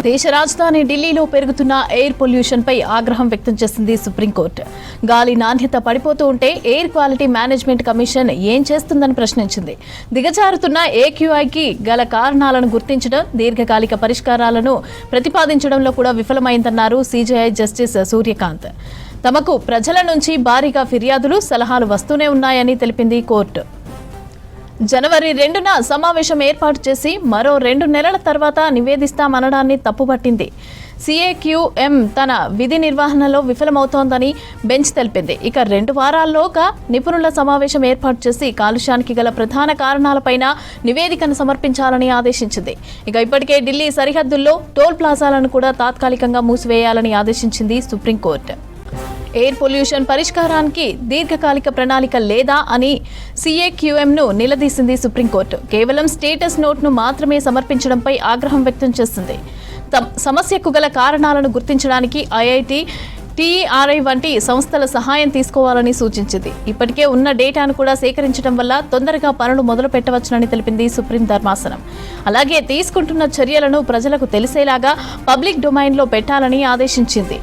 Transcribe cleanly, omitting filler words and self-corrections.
దేశ రాజధాని ఢిల్లీలో పెరుగుతున్న ఎయిర్ పొల్యూషన్ పై ఆగ్రహం వ్యక్తం చేసింది సుప్రీంకోర్టు. గాలి నాణ్యత పడిపోతూ ఉంటే ఎయిర్ క్వాలిటీ మేనేజ్మెంట్ కమిషన్ ఏం చేస్తుందని ప్రశ్నించింది. దిగజారుతున్న ఏక్యూఐకి గల కారణాలను గుర్తించడం, దీర్ఘకాలిక పరిష్కారాలను ప్రతిపాదించడంలో కూడా విఫలమైందన్నారు సీజేఐ జస్టిస్ సూర్యకాంత్. తమకు ప్రజల నుంచి భారీగా ఫిర్యాదులు, సలహాలు వస్తూనే ఉన్నాయని తెలిపింది కోర్టు. జనవరి 2న సమావేశం ఏర్పాటు చేసి మరో 2 నెలల తర్వాత నివేదిస్తామనడాన్ని తప్పుపట్టింది. సిఏక్యూఎం తన విధి నిర్వహణలో విఫలమవుతోందని బెంచ్ తెలిపింది. ఇక 2 వారాల్లోగా నిపుణుల సమావేశం ఏర్పాటు చేసి కాలుష్యానికి గల ప్రధాన కారణాలపైన నివేదికను సమర్పించాలని ఆదేశించింది. ఇక ఇప్పటికే ఢిల్లీ సరిహద్దుల్లో టోల్ ప్లాజాలను కూడా తాత్కాలికంగా మూసివేయాలని ఆదేశించింది సుప్రీంకోర్టు. ఎయిర్ పొల్యూషన్ పరిష్కారానికి దీర్ఘకాలిక ప్రణాళిక లేదా అని సిఏక్యూఎంను నిలదీసింది సుప్రీంకోర్టు. కేవలం స్టేటస్ నోట్ను మాత్రమే సమర్పించడంపై ఆగ్రహం వ్యక్తం చేసింది. సమస్యకు గల కారణాలను గుర్తించడానికి ఐఐటి, టీఈఆర్ఐ వంటి సంస్థల సహాయం తీసుకోవాలని సూచించింది. ఇప్పటికే ఉన్న డేటాను కూడా సేకరించడం వల్ల తొందరగా పనులు మొదలు పెట్టవచ్చునని తెలిపింది సుప్రీం ధర్మాసనం. అలాగే తీసుకుంటున్న చర్యలను ప్రజలకు తెలిసేలాగా పబ్లిక్ డొమైన్లో పెట్టాలని ఆదేశించింది.